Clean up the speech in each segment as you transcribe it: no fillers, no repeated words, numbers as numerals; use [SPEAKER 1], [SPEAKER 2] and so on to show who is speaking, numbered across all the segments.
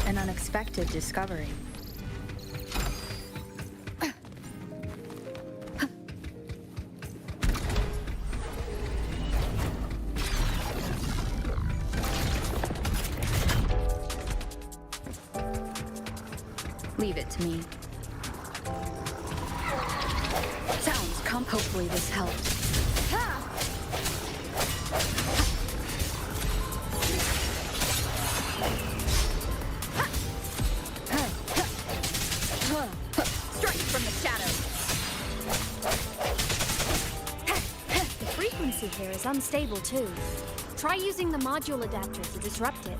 [SPEAKER 1] An unexpected discovery. Leave it to me. Sounds come. Hopefully this helps. Strike from the shadows.
[SPEAKER 2] The frequency here is unstable too. Try using the module adapter to disrupt it.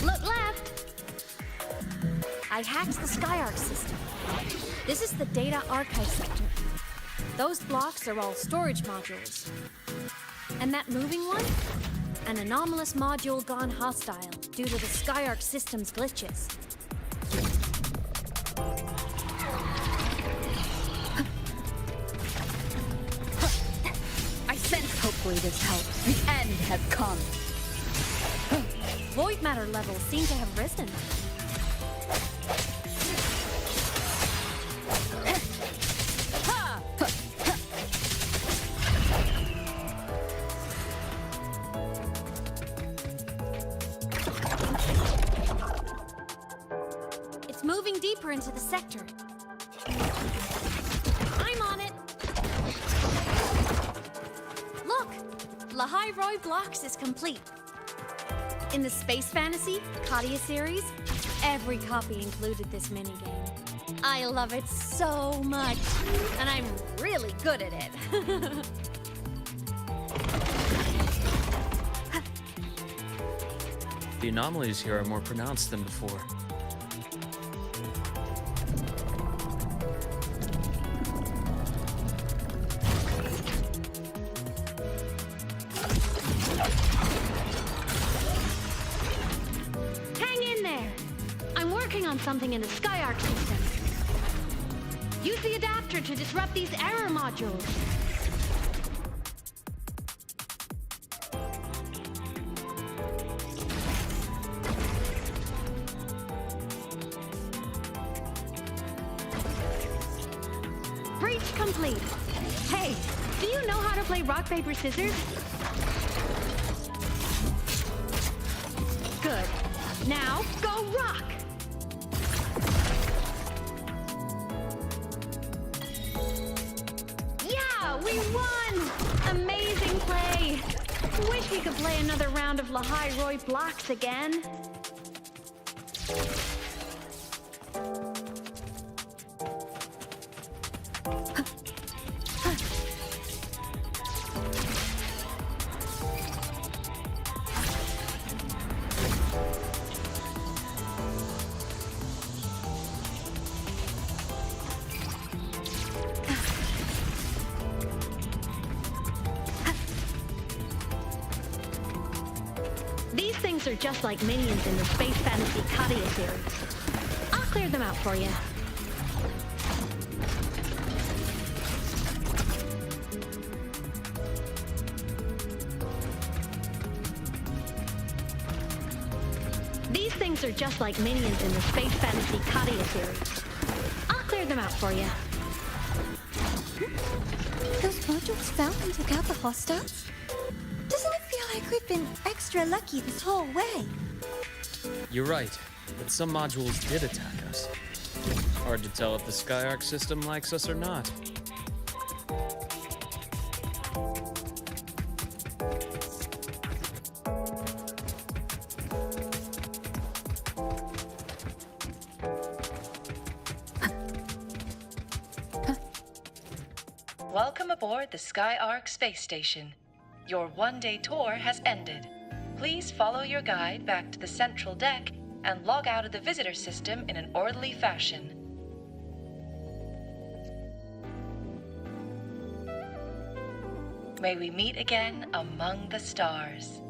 [SPEAKER 2] Look left! I hacked the Skyarc system. This is the data archive sector. Those blocks are all storage modules. And that moving one? An anomalous module gone hostile due to the Skyarc system's glitches.
[SPEAKER 1] I sense hopefully this helps. The end has come.
[SPEAKER 2] Void matter levels seem to have risen. It's moving deeper into the sector. I'm on it. Look, Lahai-Roi Blocks is complete. In the Space Fantasy Katia series, every copy included this minigame. I love it so much, and I'm really good at it.
[SPEAKER 3] The anomalies here are more pronounced than before.
[SPEAKER 2] On something in the Skyarc system. Use the adapter to disrupt these error modules. Breach complete. Hey, do you know how to play rock, paper, scissors? Good. Now, go rock! We won! Amazing play! Wish we could play another round of Lahai-Roi Blocks again. These things are just like minions in the Space Fantasy Katia series. I'll clear them out for you. These things are just like minions in the Space Fantasy Katia series. I'll clear them out for you.
[SPEAKER 4] Those modules found and took out the hostiles? Doesn't it feel like we've been extra lucky this whole way?
[SPEAKER 3] You're right, but some modules did attack us. Hard to tell if the Skyarc system likes us or not.
[SPEAKER 5] Welcome aboard the Skyarc space station. Your one-day tour has ended. Please follow your guide back to the central deck and log out of the visitor system in an orderly fashion. May we meet again among the stars.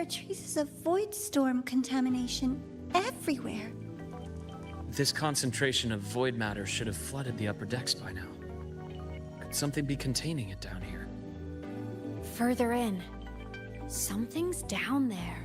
[SPEAKER 4] are traces of void storm contamination everywhere.
[SPEAKER 3] This concentration of void matter should have flooded the upper decks by now. Could something be containing it down here?
[SPEAKER 2] Further in. Something's down there.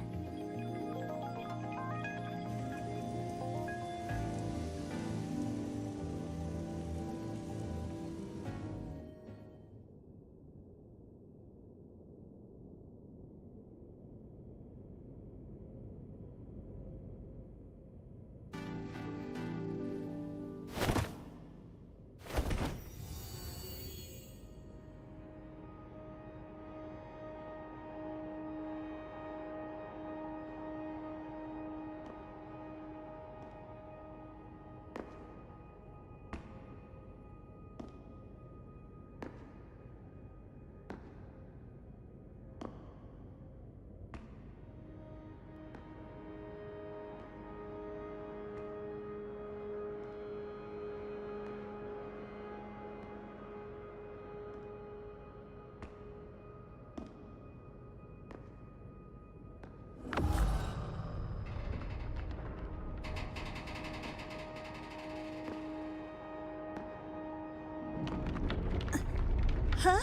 [SPEAKER 4] Huh?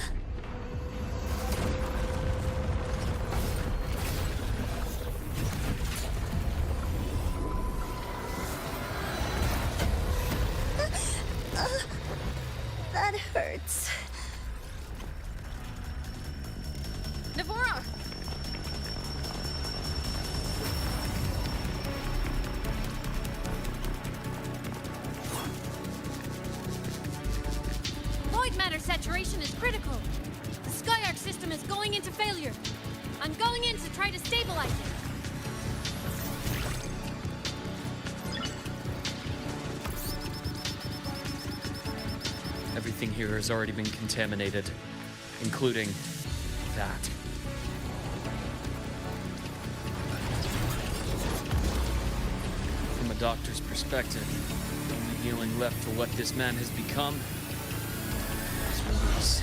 [SPEAKER 4] That hurts.
[SPEAKER 2] Navora! Void matter saturation is critical. The Skyark system is going into failure. I'm going in to try to stabilize it.
[SPEAKER 3] Everything here has already been contaminated, including that. From a doctor's perspective, the only healing left for what this man has become is release.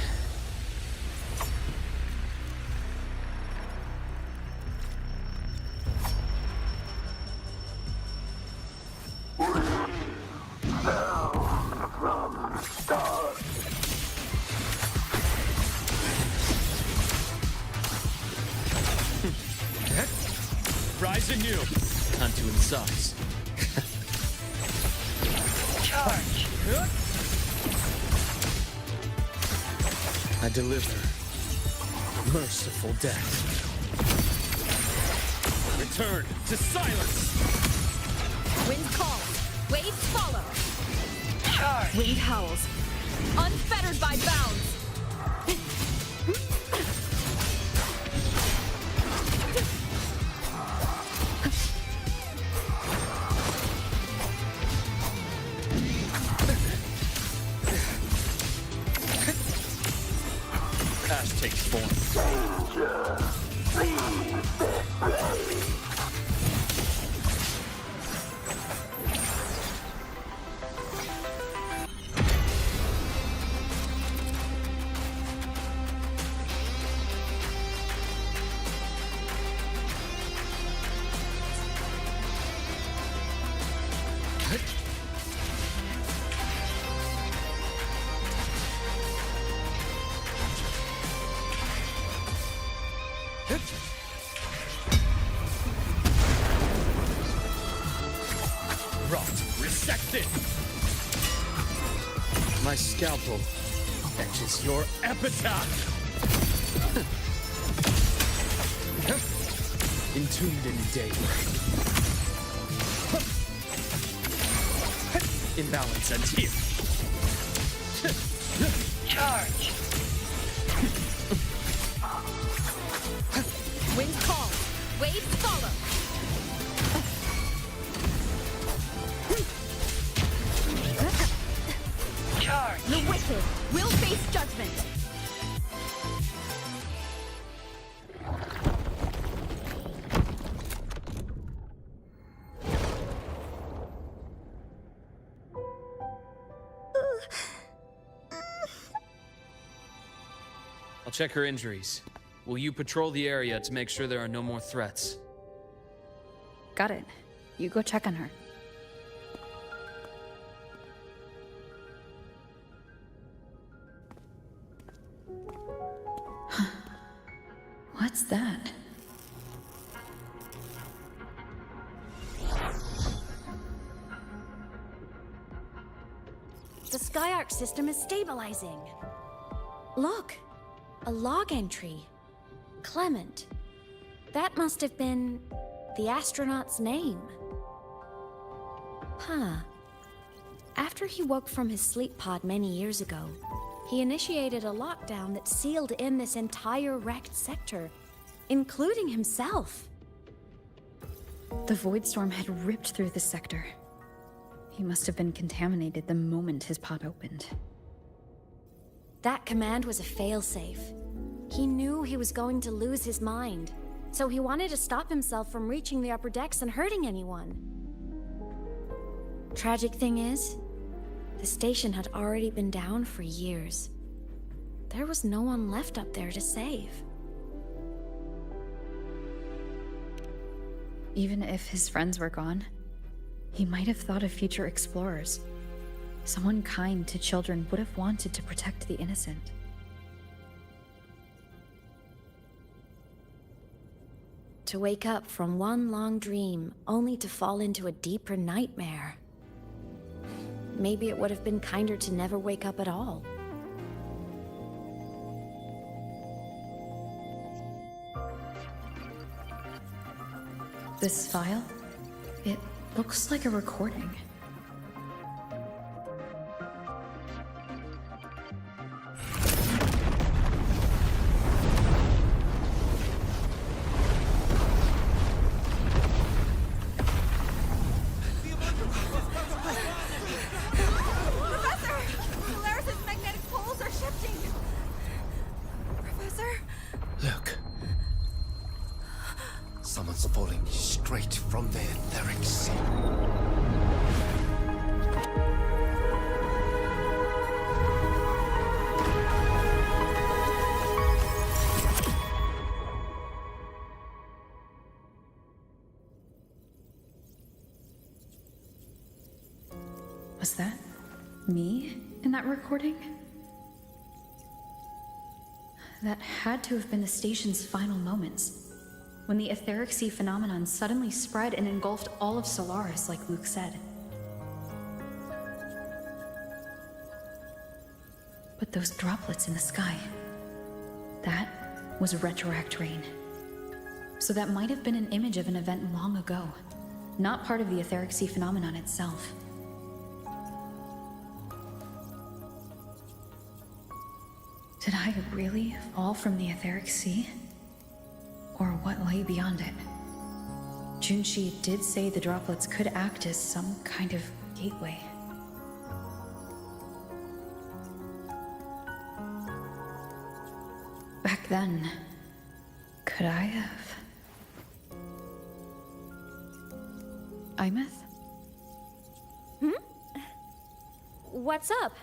[SPEAKER 3] Rise anew. Unto in size.
[SPEAKER 5] Charge.
[SPEAKER 3] I deliver merciful death. Return to silence.
[SPEAKER 2] Wind calls, waves follow.
[SPEAKER 5] Charge.
[SPEAKER 2] Wind howls, unfettered by bounds.
[SPEAKER 3] Ash takes form. Rot, resected. My scalpel etches your epitaph. Entombed in daybreak. Imbalance ends here.
[SPEAKER 5] Charge.
[SPEAKER 2] Wind calls, waves follow.
[SPEAKER 5] Charge.
[SPEAKER 2] The wicked will face judgment.
[SPEAKER 3] I'll check her injuries. will you patrol the area to make sure there are no more threats?
[SPEAKER 1] Got it. You go check on her. What's that?
[SPEAKER 2] The Skyark system is stabilizing. Look, a log entry. Clement. That must have been the astronaut's name. Huh. After he woke from his sleep pod many years ago, he initiated a lockdown that sealed in this entire wrecked sector, including himself.
[SPEAKER 1] The void storm had ripped through the sector. He must have been contaminated the moment his pod opened.
[SPEAKER 2] That command was a failsafe. He knew he was going to lose his mind, so he wanted to stop himself from reaching the upper decks and hurting anyone. Tragic thing is, the station had already been down for years. There was no one left up there to save.
[SPEAKER 1] Even if his friends were gone, he might have thought of future explorers. Someone kind to children would have wanted to protect the innocent.
[SPEAKER 2] To wake up from one long dream, only to fall into a deeper nightmare. Maybe it would have been kinder to never wake up at all.
[SPEAKER 1] This file? It looks like a recording.
[SPEAKER 6] Someone's falling straight from the etheric sea.
[SPEAKER 1] Was that me in that recording? That had to have been the station's final moments, when the etheric sea phenomenon suddenly spread and engulfed all of Solaris, like Luke said. But those droplets in the sky, that was retroact rain. So that might have been an image of an event long ago, not part of the etheric sea phenomenon itself. Did I really fall from the etheric sea? Or what lay beyond it? Junshi did say the droplets could act as some kind of gateway. Back then, could I have? Imeth?
[SPEAKER 2] What's up?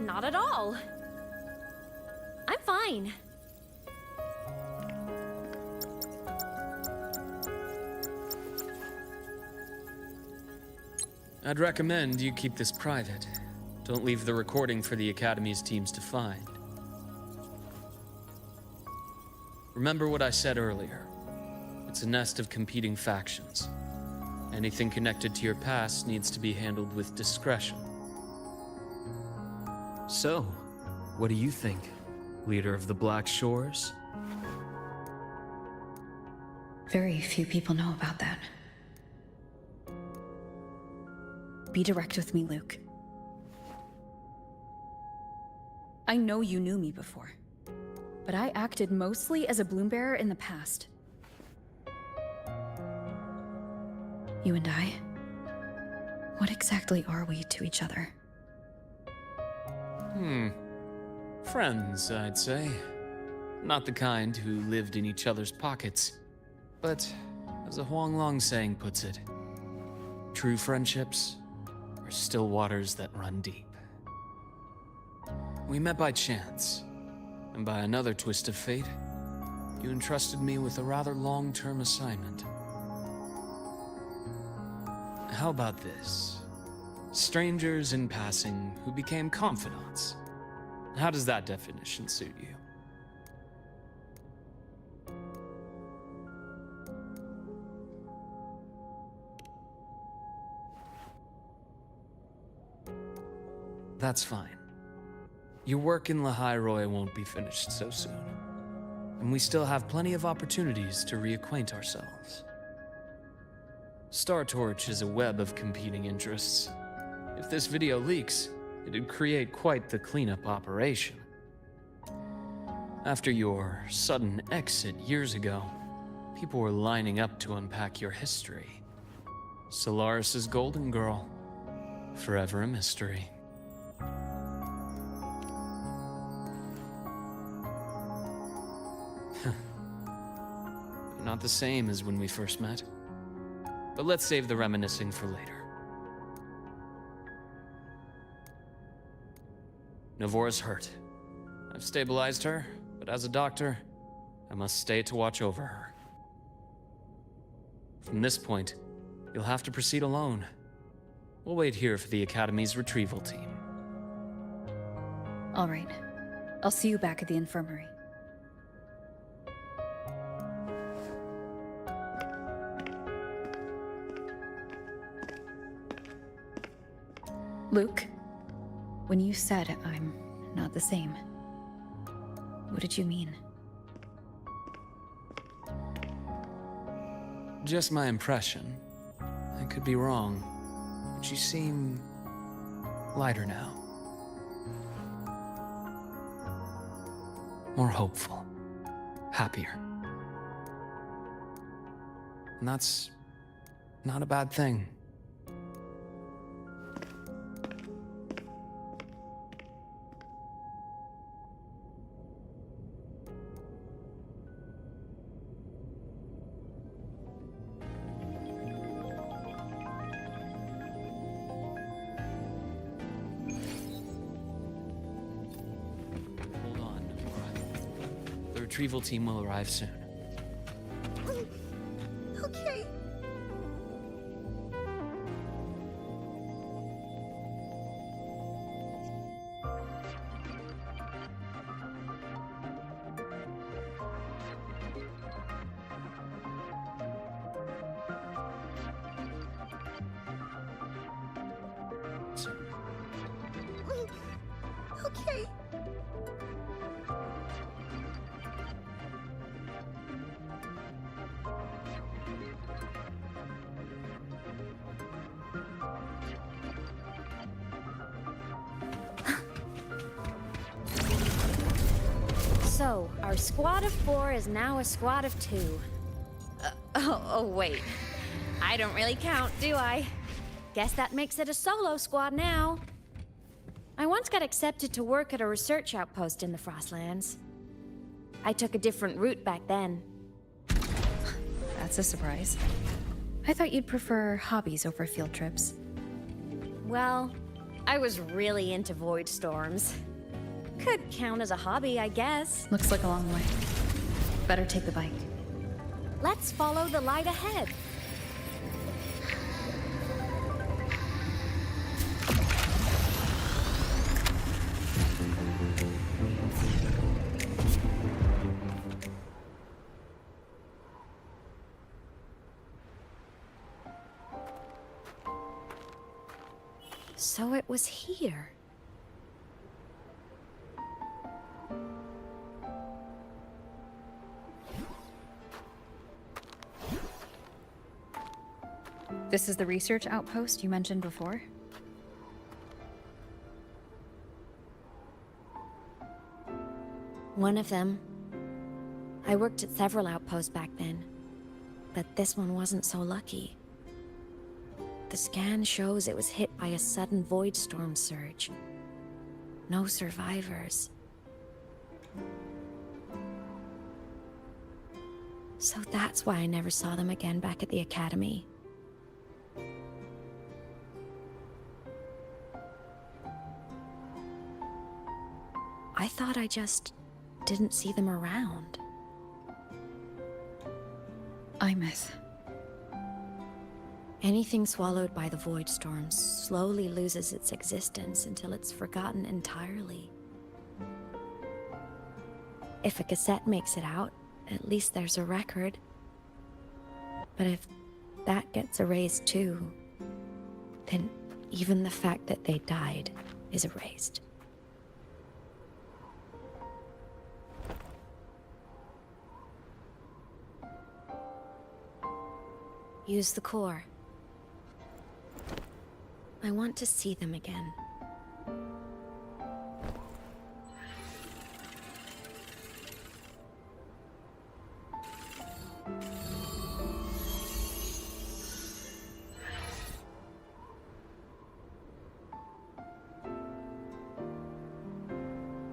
[SPEAKER 2] Not at all. I'm fine.
[SPEAKER 3] I'd recommend you keep this private. Don't leave the recording for the Academy's teams to find. Remember what I said earlier. It's a nest of competing factions. Anything connected to your past needs to be handled with discretion. So, what do you think, leader of the Black Shores?
[SPEAKER 1] Very few people know about that. Be direct with me, Luke. I know you knew me before, but I acted mostly as a bloom-bearer in the past. You and I, what exactly are we to each other?
[SPEAKER 3] Friends, I'd say. Not the kind who lived in each other's pockets. But, as a Huanglong saying puts it, true friendships are still waters that run deep. We met by chance, and by another twist of fate, you entrusted me with a rather long-term assignment. How about this? Strangers in passing who became confidants. How does that definition suit you? That's fine. Your work in Lahai won't be finished so soon, and we still have plenty of opportunities to reacquaint ourselves. Star Torch is a web of competing interests. If this video leaks, it'd create quite the cleanup operation. After your sudden exit years ago, people were lining up to unpack your history. Solaris's Golden Girl, forever a mystery. You're not the same as when we first met. But let's save the reminiscing for later. Navora's hurt. I've stabilized her, but as a doctor, I must stay to watch over her. From this point, you'll have to proceed alone. We'll wait here for the Academy's retrieval team.
[SPEAKER 1] All right. I'll see you back at the infirmary. Luke, when you said I'm not the same, what did you mean?
[SPEAKER 3] Just my impression. I could be wrong, but you seem lighter now. More hopeful. Happier. And that's not a bad thing. The retrieval team will arrive soon.
[SPEAKER 4] Okay. Okay.
[SPEAKER 2] So, our squad of 4 is now a squad of 2. Oh, wait. I don't really count, do I? Guess that makes it a solo squad now. I once got accepted to work at a research outpost in the Frostlands. I took a different route back then.
[SPEAKER 1] That's a surprise. I thought you'd prefer hobbies over field trips.
[SPEAKER 2] Well, I was really into void storms. Could count as a hobby, I guess.
[SPEAKER 1] Looks like a long way. Better take the bike.
[SPEAKER 2] Let's follow the light ahead. So it was here.
[SPEAKER 1] This is the research outpost you mentioned before?
[SPEAKER 2] One of them. I worked at several outposts back then, but this one wasn't so lucky. The scan shows it was hit by a sudden void storm surge. No survivors. So that's why I never saw them again back at the Academy. I thought I just didn't see them around.
[SPEAKER 1] Imeth.
[SPEAKER 2] Anything swallowed by the void storm slowly loses its existence until it's forgotten entirely. If a cassette makes it out, at least there's a record. But if that gets erased too, then even the fact that they died is erased. Use the core. I want to see them again.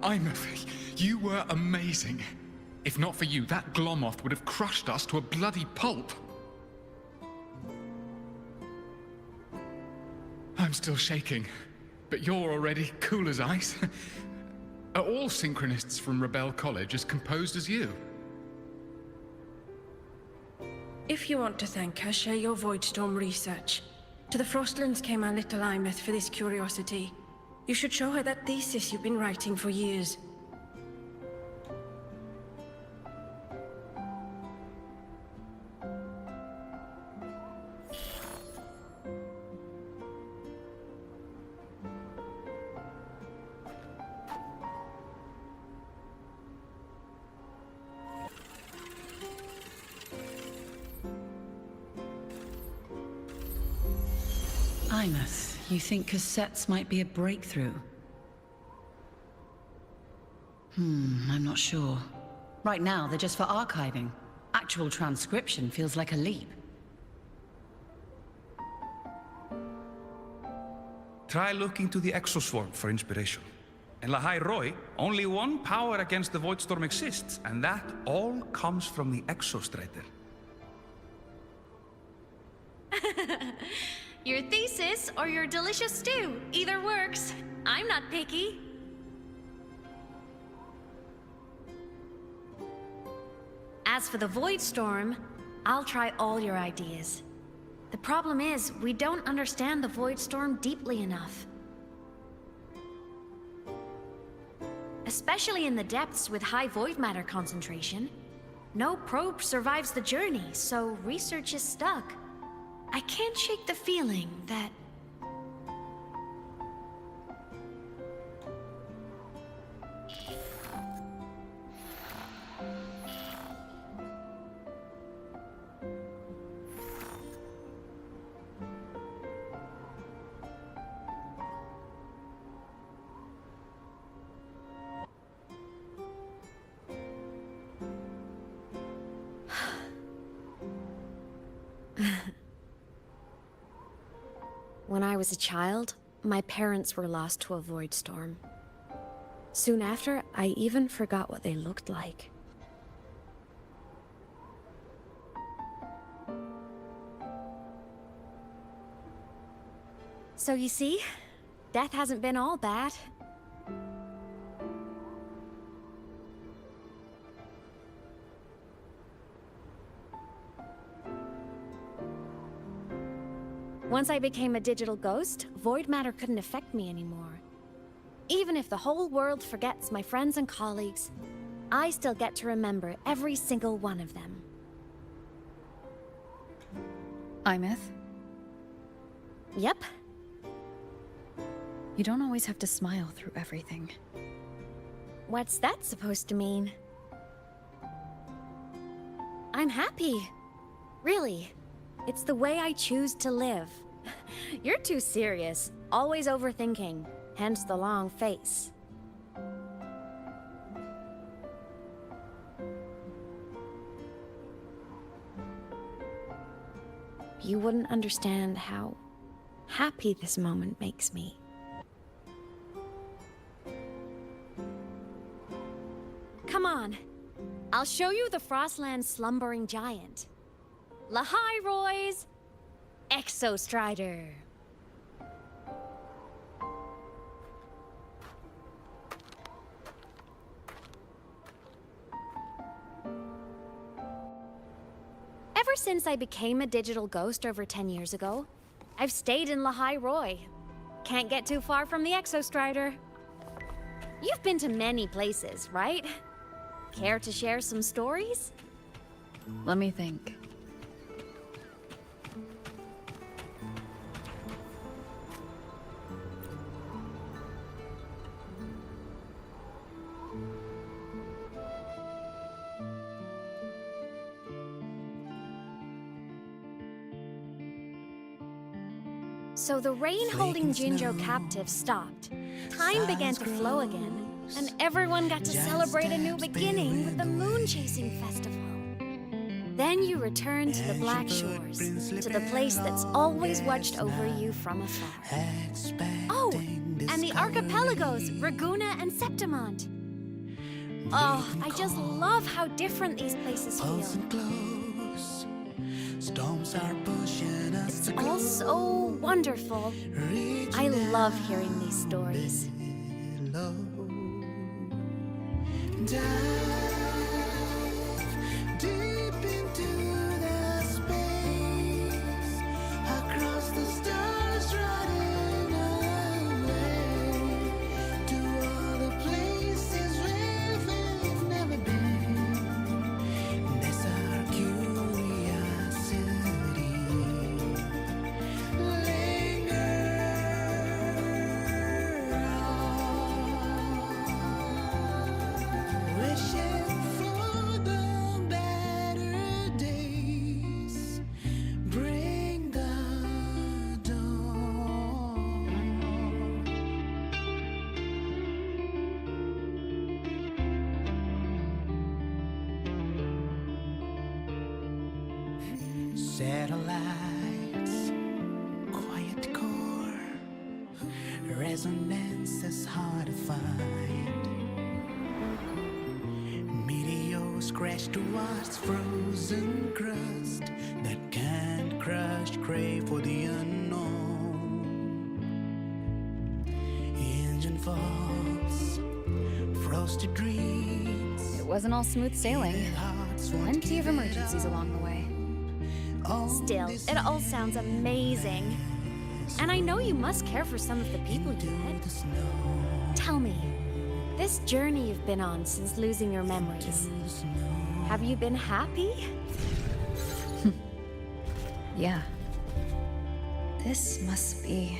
[SPEAKER 7] Imeth, you were amazing. If not for you, that Glomoth would have crushed us to a bloody pulp. I'm still shaking, but you're already cool as ice. Are all synchronists from Rebel College as composed as you?
[SPEAKER 8] If you want to thank her, share your Voidstorm research. To the Frostlands came our little Imeth for this curiosity. You should show her that thesis you've been writing for years.
[SPEAKER 9] Imeth, you think cassettes might be a breakthrough? I'm not sure. Right now, they're just for archiving. Actual transcription feels like a leap.
[SPEAKER 10] Try looking to the Exoswarm for inspiration. In Lahai Roi, only one power against the Voidstorm exists, and that all comes from the Exostrator.
[SPEAKER 2] Your thesis or your delicious stew. Either works. I'm not picky. As for the Voidstorm, I'll try all your ideas. The problem is, we don't understand the Voidstorm deeply enough. Especially in the depths with high void matter concentration. No probe survives the journey, so research is stuck. I can't shake the feeling that... When I was a child, my parents were lost to a void storm. Soon after, I even forgot what they looked like. So you see, death hasn't been all bad. Once I became a digital ghost, void matter couldn't affect me anymore. Even if the whole world forgets my friends and colleagues, I still get to remember every single one of them.
[SPEAKER 1] Imeth,
[SPEAKER 2] Yep.
[SPEAKER 1] you don't always have to smile through everything.
[SPEAKER 2] What's that supposed to mean? I'm happy. Really. It's the way I choose to live. You're too serious. Always overthinking. Hence the long face. You wouldn't understand how happy this moment makes me. Come on. I'll show you the Frostland's slumbering giant. Lahai Roy's Exostrider. Ever since I became a digital ghost over 10 years ago, I've stayed in Lahai Roy. Can't get too far from the Exostrider. You've been to many places, right? Care to share some stories?
[SPEAKER 1] Let me think.
[SPEAKER 2] So the rain holding Jinjo captive stopped. Time began to flow again, and everyone got to celebrate a new beginning with the Moon Chasing Festival. Then you returned to the Black Shores, to the place that's always watched over you from afar. Oh, and the archipelagos, Raguna and Septimont. Oh, I just love how different these places feel. It's all so wonderful. I love hearing these stories.
[SPEAKER 11] Satellites, quiet core, resonance is hard to find. Meteors crash towards frozen crust that can't crush, crave for the unknown. Engine falls, frosted dreams.
[SPEAKER 1] It wasn't all smooth sailing. Plenty of emergencies along the way.
[SPEAKER 2] Still, it all sounds amazing. And I know you must care for some of the people you met. Tell me, this journey you've been on since losing your memories, have you been happy?
[SPEAKER 1] Yeah. This must be...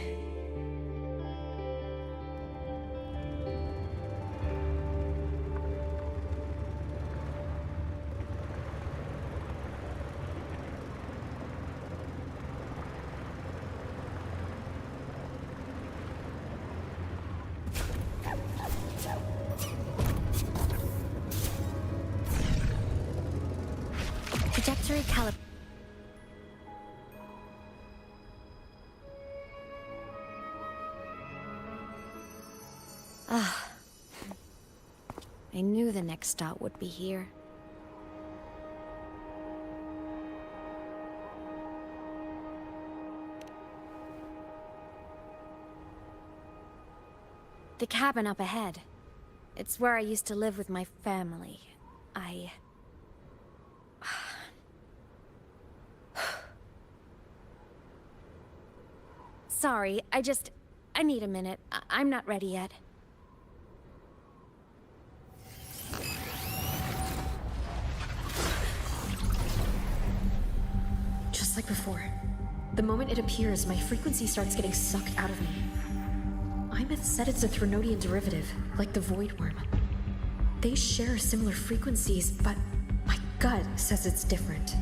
[SPEAKER 2] Trajectory calib... Ah. I knew the next stop would be here. The cabin up ahead. It's where I used to live with my family. Sorry, I need a minute. I'm not ready yet.
[SPEAKER 12] Just like before. The moment it appears, my frequency starts getting sucked out of me. Imeth said it's a Threnodian derivative, like the Void Worm. They share similar frequencies, but my gut says it's different.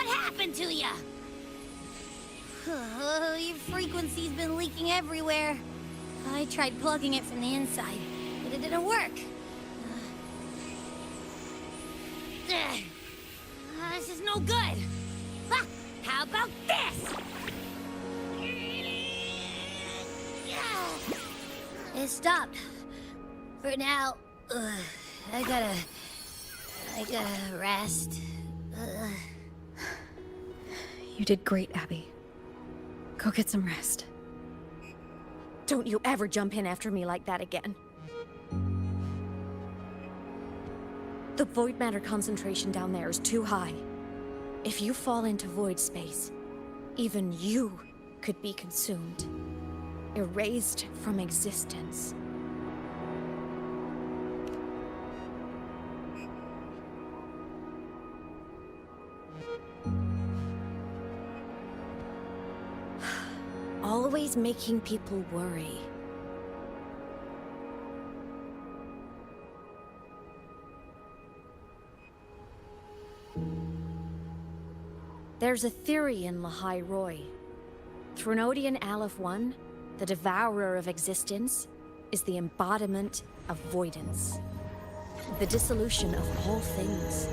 [SPEAKER 4] happened to you? Your frequency's been leaking everywhere. I tried plugging it from the inside, but it didn't work. This is no good. Ha! How about this? It stopped. For now, I gotta rest.
[SPEAKER 1] You did great, Abby. Go get some rest.
[SPEAKER 2] Don't you ever jump in after me like that again. The void matter concentration down there is too high. If you fall into void space, even you could be consumed, erased from existence. Always making people worry. There's a theory in Lahai Roy. Threnodian Aleph 1, the devourer of existence, is the embodiment of voidance. The dissolution of all things.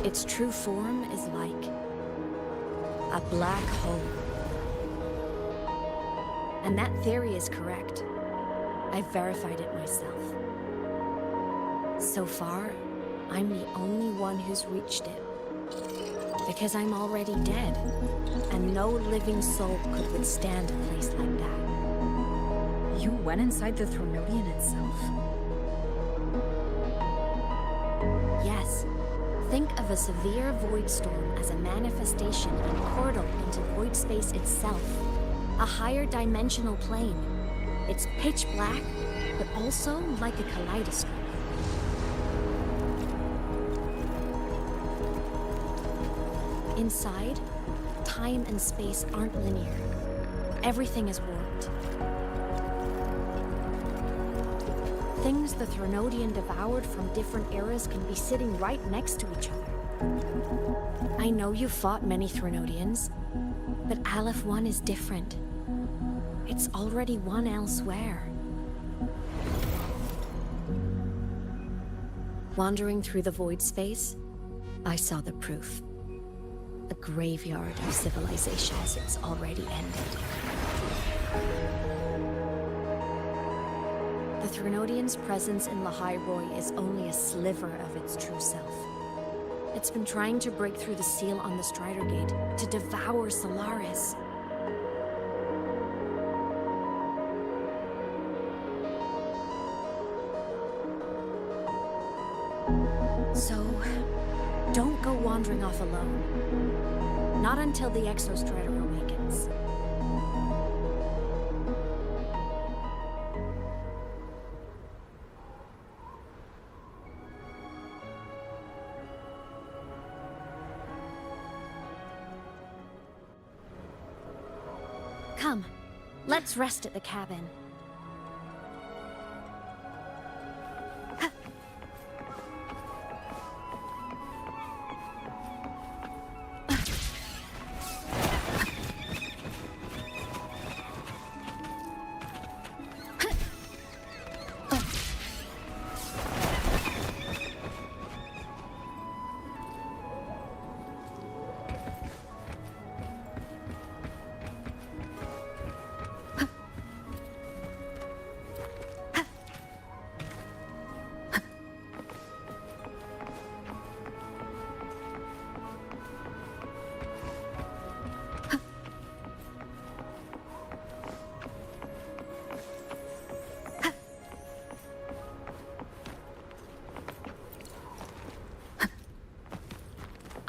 [SPEAKER 2] Its true form is like a black hole. And that theory is correct. I've verified it myself. So far, I'm the only one who's reached it. Because I'm already dead, and no living soul could withstand a place like that.
[SPEAKER 1] You went inside the Threnodian itself?
[SPEAKER 2] Yes. Think of a severe void storm as a manifestation and portal into void space itself. A higher dimensional plane. It's pitch black, but also like a kaleidoscope. Inside, time and space aren't linear. Everything is warped. Things the Threnodian devoured from different eras can be sitting right next to each other. I know you fought many Threnodians, but Aleph 1 is different. It's already won elsewhere. Wandering through the void space, I saw the proof. A graveyard of civilizations it's already ended. The Threnodian's presence in Lahai Roy is only a sliver of its true self. It's been trying to break through the seal on the Strider Gate to devour Solaris. So, don't go wandering off alone. Not until the Exostrider awakens. Come, let's rest at the cabin.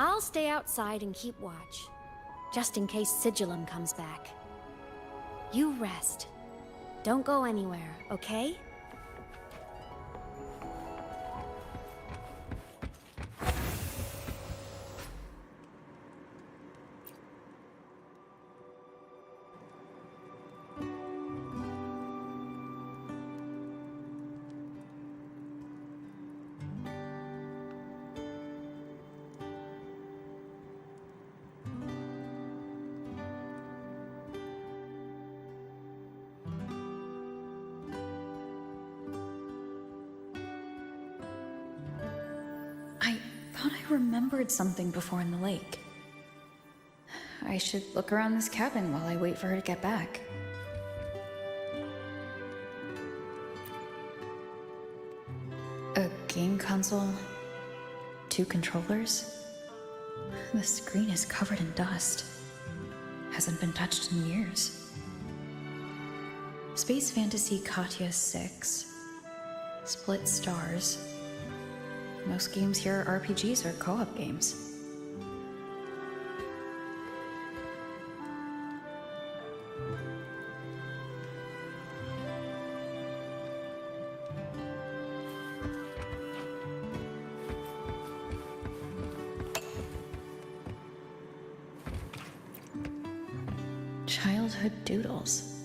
[SPEAKER 2] I'll stay outside and keep watch, just in case Sigillum comes back. You rest. Don't go anywhere, okay?
[SPEAKER 1] thought I remembered something before in the lake. I should look around this cabin while I wait for her to get back. A game console, 2 controllers. The screen is covered in dust. Hasn't been touched in years. Space Fantasy Katya 6. Split stars. Most games here are RPGs or co-op games. Childhood doodles.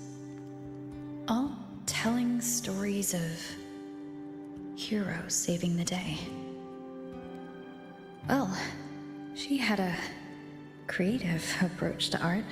[SPEAKER 1] All telling stories of heroes saving the day. Well, she had a creative approach to art.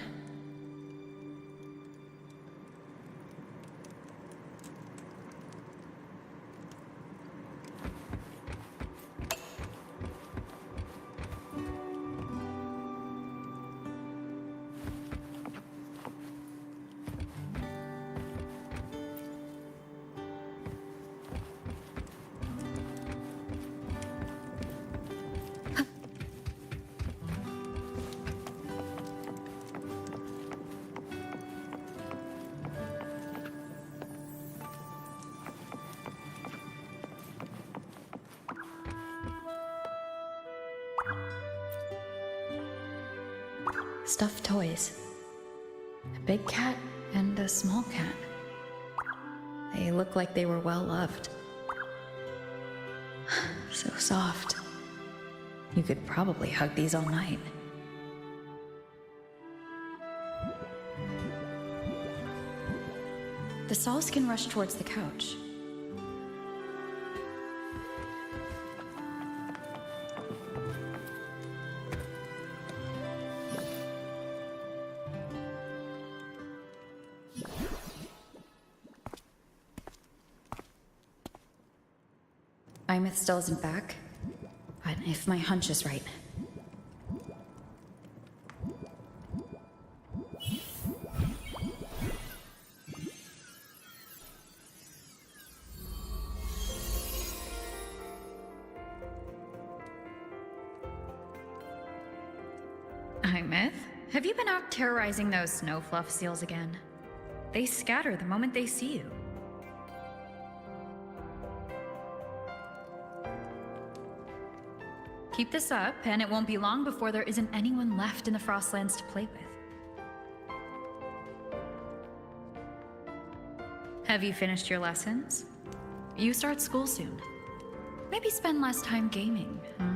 [SPEAKER 1] Stuffed toys. A big cat and a small cat. They look like they were well loved. So soft. You could probably hug these all night. The saws can rush towards the couch. Imeth still isn't back, but if my hunch is right. Imeth, have you been out terrorizing those snow fluff seals again? They scatter the moment they see you. Keep this up, and it won't be long before there isn't anyone left in the Frostlands to play with. Have you finished your lessons? You start school soon. Maybe spend less time gaming, huh?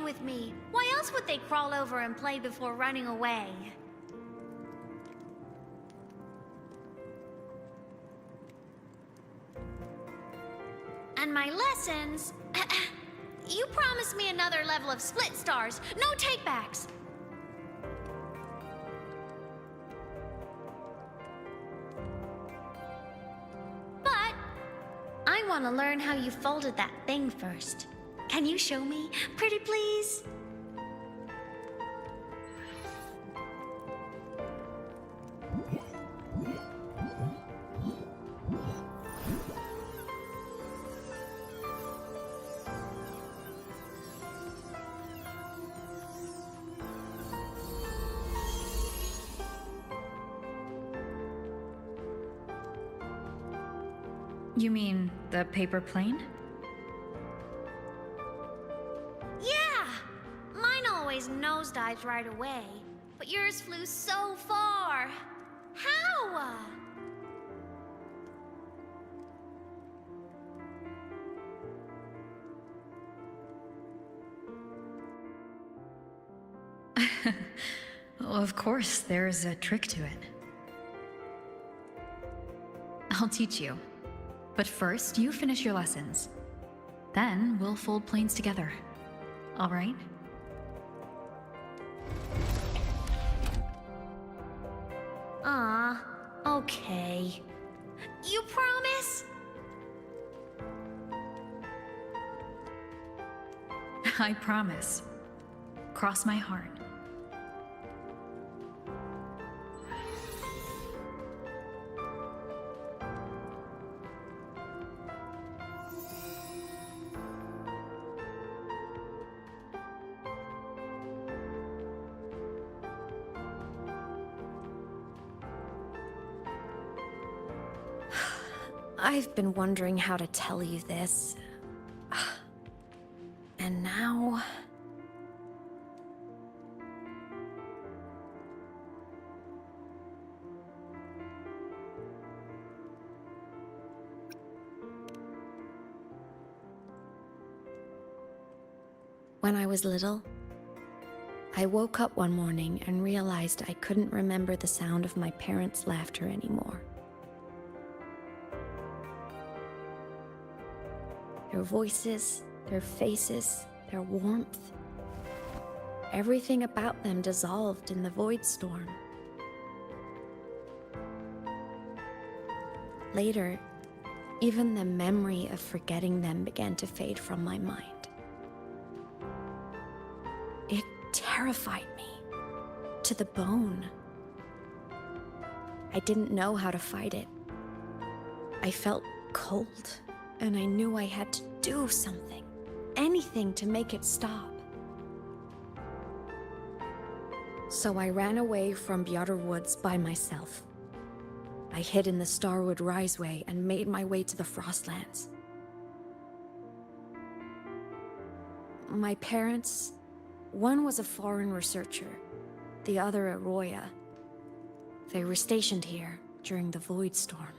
[SPEAKER 2] With me. Why else would they crawl over and play before running away? And my lessons... You promised me another level of split stars. No takebacks. But I want to learn how you folded that thing first. Can you show me? Pretty please?
[SPEAKER 1] You mean the paper plane?
[SPEAKER 2] Nosedives right away, but yours flew so far. How?
[SPEAKER 1] Of course, there's a trick to it. I'll teach you. But first, you finish your lessons. Then we'll fold planes together. All right?
[SPEAKER 2] Ah, okay. You promise?
[SPEAKER 1] I promise. Cross my heart.
[SPEAKER 2] I've been wondering how to tell you this. And now... When I was little, I woke up one morning and realized I couldn't remember the sound of my parents' laughter anymore. Their voices, their faces, their warmth. Everything about them dissolved in the void storm. Later, even the memory of forgetting them began to fade from my mind. It terrified me to the bone. I didn't know how to fight it. I felt cold, and I knew I had to do something, anything to make it stop. So I ran away from Bjarter Woods by myself. I hid in the Starwood Riseway and made my way to the Frostlands. My parents, one was a foreign researcher, the other a Roya. They were stationed here during the Void Storm.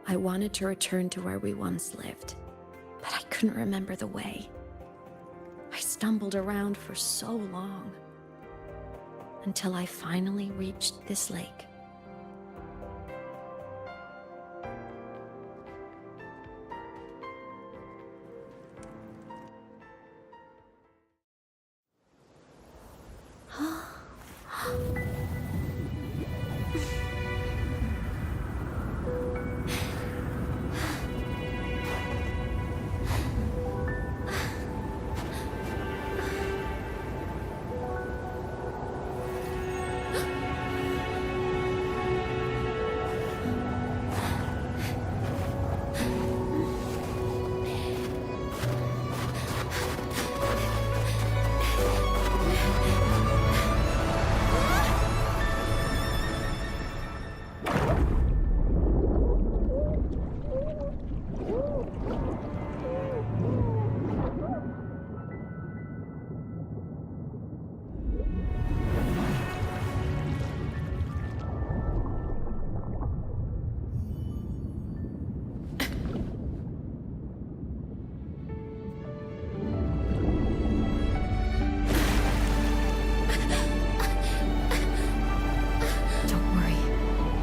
[SPEAKER 2] I wanted to return to where we once lived, but I couldn't remember the way. I stumbled around for so long, until I finally reached this lake.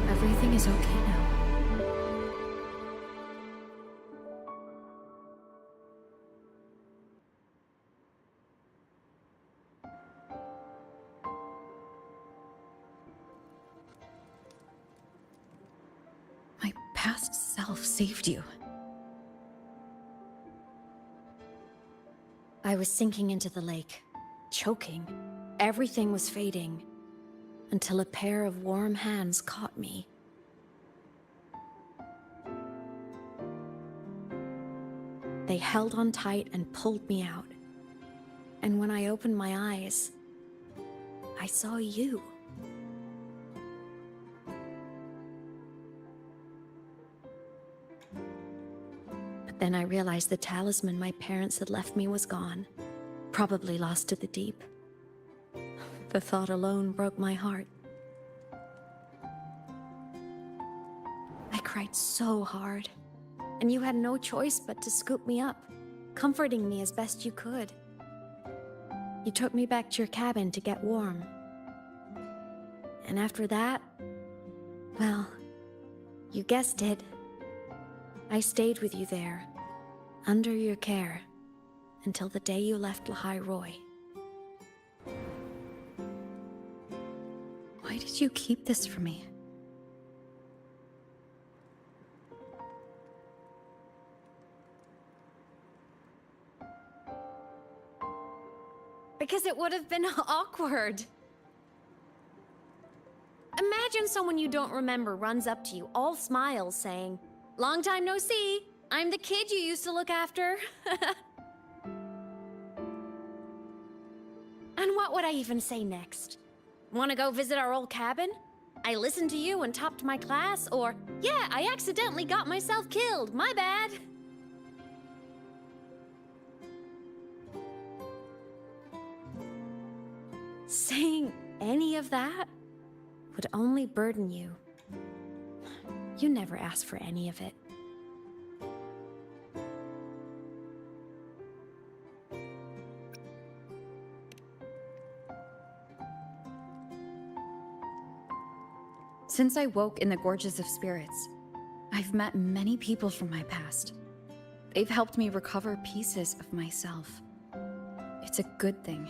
[SPEAKER 2] Everything is okay now. My past self saved you. I was sinking into the lake, choking. Everything was fading, until a pair of warm hands caught me. They held on tight and pulled me out. And when I opened my eyes, I saw you. But then I realized the talisman my parents had left me was gone, probably lost to the deep. The thought alone broke my heart. I cried so hard. And you had no choice but to scoop me up, comforting me as best you could. You took me back to your cabin to get warm. And after that, well, you guessed it. I stayed with you there, under your care, until the day you left Lahai Roy.
[SPEAKER 1] Why did you keep this from me?
[SPEAKER 2] Because it would have been awkward. Imagine someone you don't remember runs up to you, all smiles, saying, "Long time no see. I'm the kid you used to look after." And what would I even say next? Want to go visit our old cabin? I listened to you and topped my class? Or, yeah, I accidentally got myself killed. My bad. Saying any of that would only burden you. You never asked for any of it.
[SPEAKER 1] Since I woke in the Gorges of Spirits, I've met many people from my past. They've helped me recover pieces of myself. It's a good thing.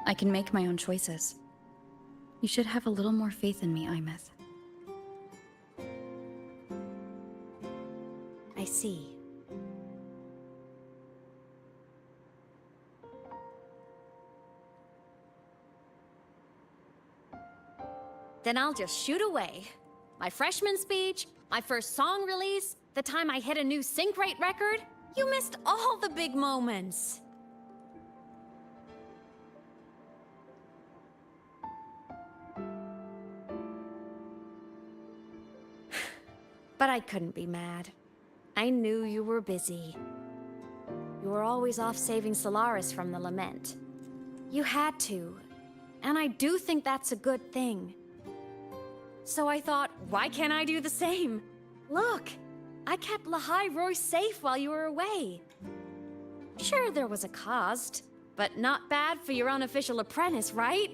[SPEAKER 1] I can make my own choices. You should have a little more faith in me, Imeth.
[SPEAKER 2] I see. Then I'll just shoot away. My freshman speech, my first song release, the time I hit a new sync rate record. You missed all the big moments. But I couldn't be mad. I knew you were busy. You were always off saving Solaris from the lament. You had to, and I do think that's a good thing. So I thought, why can't I do the same? Look, I kept Lahai Roy safe while you were away. Sure, there was a cost, but not bad for your unofficial apprentice, right?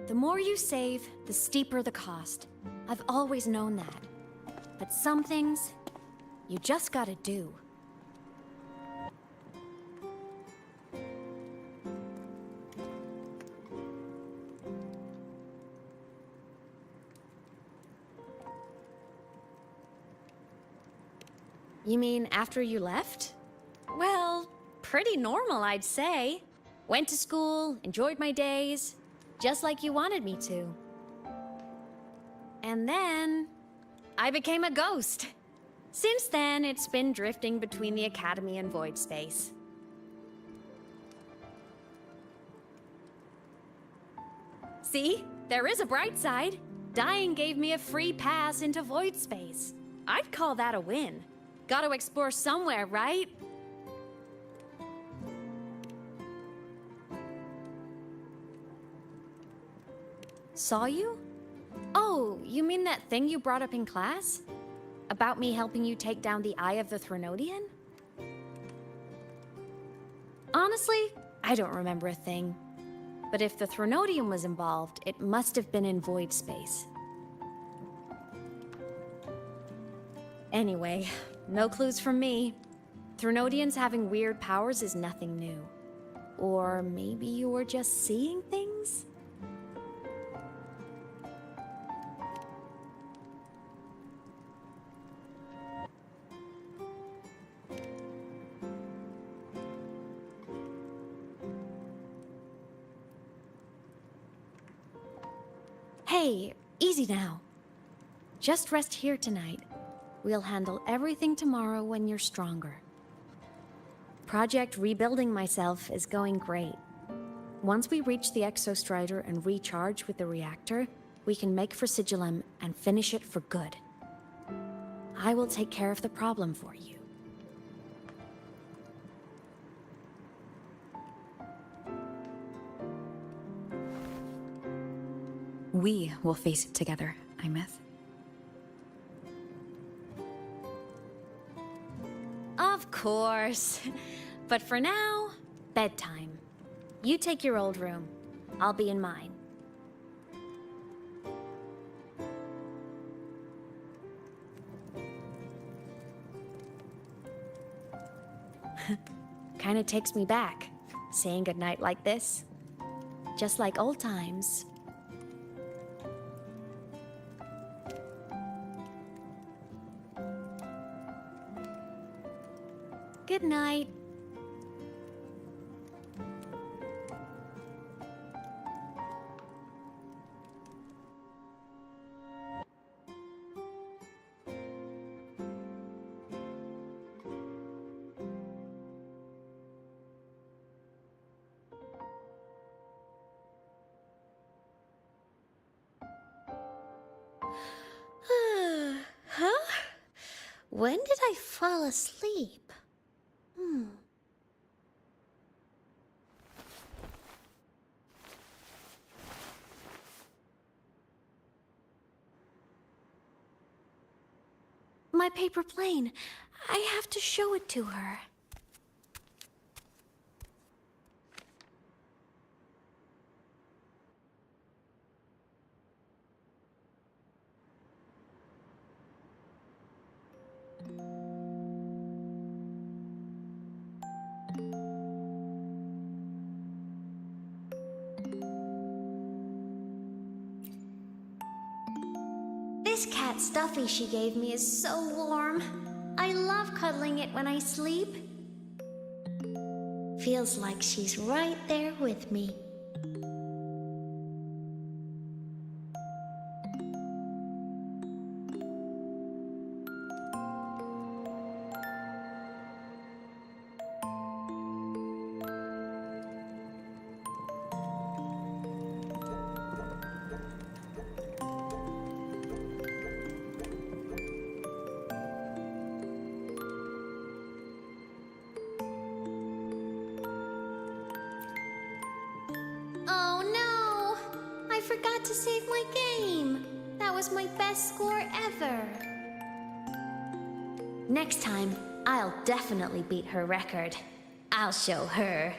[SPEAKER 2] The more you save, the steeper the cost. I've always known that. But some things, you just gotta do. You mean after you left? Well, pretty normal, I'd say. Went to school, enjoyed my days. Just like you wanted me to. And then, I became a ghost. Since then, it's been drifting between the Academy and Void Space. See? There is a bright side. Dying gave me a free pass into Void Space. I'd call that a win. Gotta explore somewhere, right? Saw you? Oh, you mean that thing you brought up in class? About me helping you take down the Eye of the Threnodian? Honestly, I don't remember a thing. But if the Threnodian was involved, it must have been in Void Space. Anyway, no clues from me. Threnodians having weird powers is nothing new. Or maybe you were just seeing things? Hey, easy now. Just rest here tonight. We'll handle everything tomorrow when you're stronger. Project Rebuilding Myself is going great. Once we reach the Exostrider and recharge with the reactor, we can make for Sigilum and finish it for good. I will take care of the problem for you.
[SPEAKER 1] We will face it together, Imeth.
[SPEAKER 2] Of course. But for now, bedtime. You take your old room. I'll be in mine. Kinda takes me back, saying goodnight like this. Just like old times. Good night. Huh? When did I fall asleep? My paper plane. I have to show it to her. This cat stuffy she gave me is so warm. I love cuddling it when I sleep. Feels like she's right there with me. Oh no! I forgot to save my game. That was my best score ever. Next time, I'll definitely beat her record. I'll show her.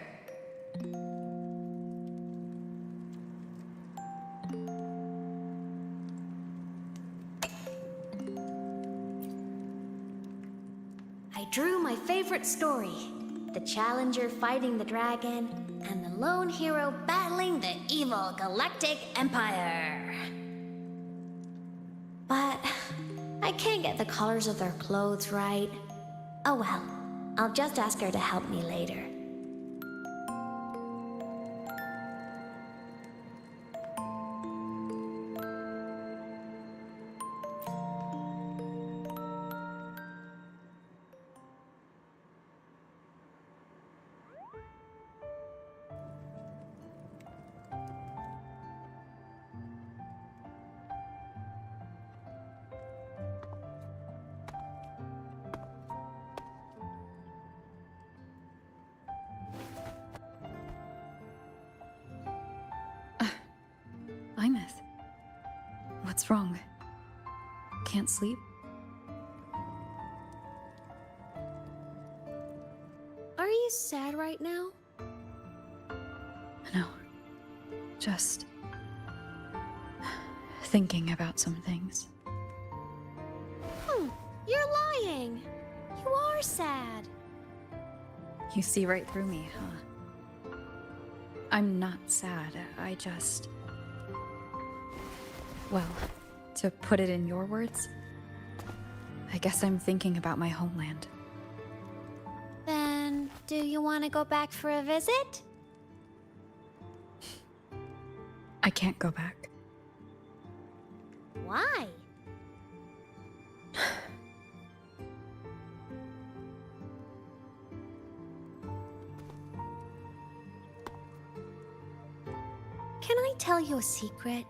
[SPEAKER 2] I drew my favorite story. The Challenger fighting the dragon, and the lone hero battling the evil Galactic Empire. But I can't get the colors of their clothes right. Oh well, I'll just ask her to help me later.
[SPEAKER 1] Imeth. What's wrong? Can't sleep?
[SPEAKER 2] Are you sad right now?
[SPEAKER 1] No. Just thinking about some things.
[SPEAKER 2] You're lying. You are sad.
[SPEAKER 1] You see right through me, huh? I'm not sad. I just... Well, to put it in your words, I guess I'm thinking about my homeland.
[SPEAKER 2] Then, do you want to go back for a visit?
[SPEAKER 1] I can't go back.
[SPEAKER 2] Why? Can I tell you a secret?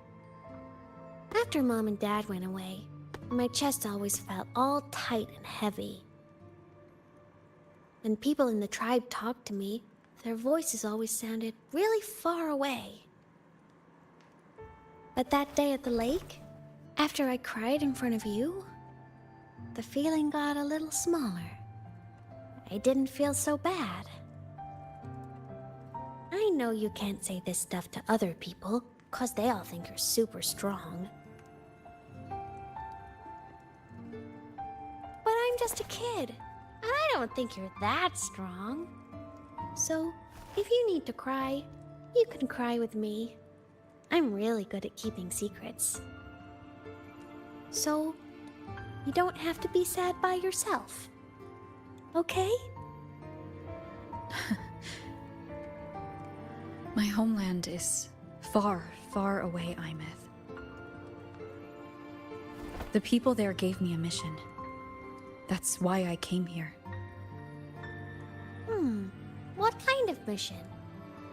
[SPEAKER 2] After Mom and Dad went away, my chest always felt all tight and heavy. When people in the tribe talked to me, their voices always sounded really far away. But that day at the lake, after I cried in front of you, the feeling got a little smaller. I didn't feel so bad. I know you can't say this stuff to other people, 'cause they all think you're super strong. But I'm just a kid, and I don't think you're that strong. So, if you need to cry, you can cry with me. I'm really good at keeping secrets. So, you don't have to be sad by yourself. Okay?
[SPEAKER 1] My homeland is far, far away, Imeth. The people there gave me a mission. That's why I came here.
[SPEAKER 2] What kind of mission?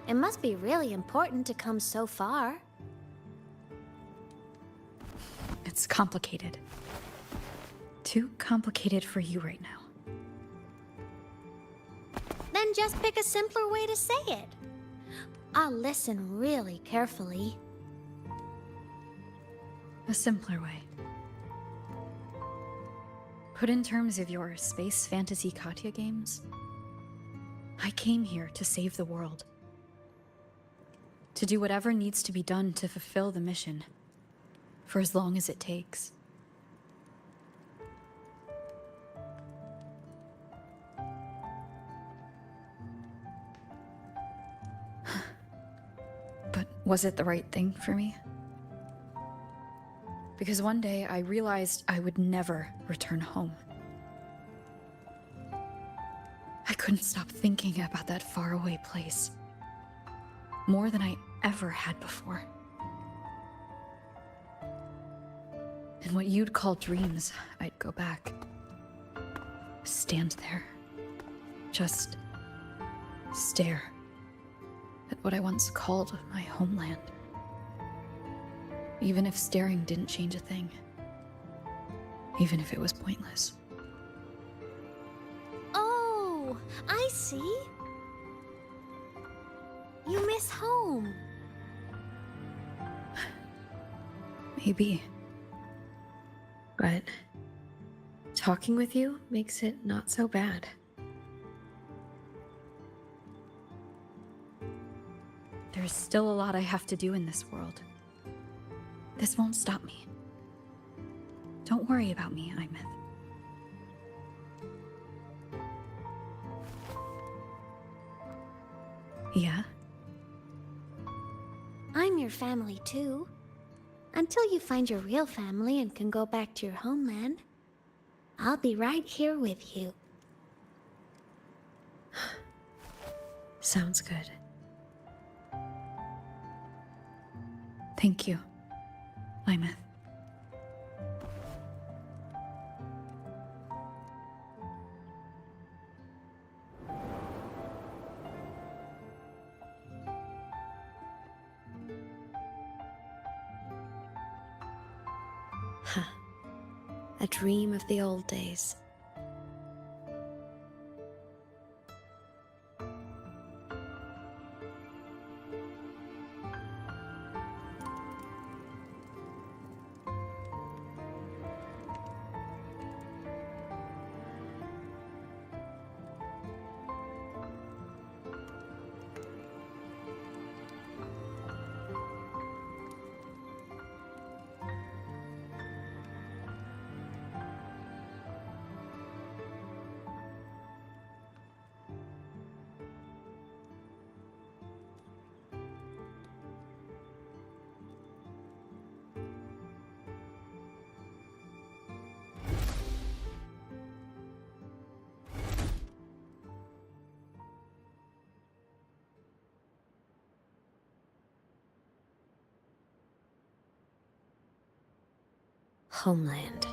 [SPEAKER 2] It must be really important to come so far.
[SPEAKER 1] It's complicated. Too complicated for you right now.
[SPEAKER 2] Then just pick a simpler way to say it. I'll listen really carefully.
[SPEAKER 1] A simpler way. Put in terms of your space fantasy Katya games, I came here to save the world. To do whatever needs to be done to fulfill the mission, for as long as it takes. But was it the right thing for me? Because one day I realized I would never return home. I couldn't stop thinking about that faraway place. More than I ever had before. In what you'd call dreams, I'd go back. Stand there. Just stare at what I once called my homeland. Even if staring didn't change a thing. Even if it was pointless.
[SPEAKER 2] Oh, I see. You miss home.
[SPEAKER 1] Maybe. But talking with you makes it not so bad. There's still a lot I have to do in this world. This won't stop me. Don't worry about me, Imeth. Yeah?
[SPEAKER 2] I'm your family too. Until you find your real family and can go back to your homeland, I'll be right here with you.
[SPEAKER 1] Sounds good. Thank you, Imeth. A dream of the old days. Homeland.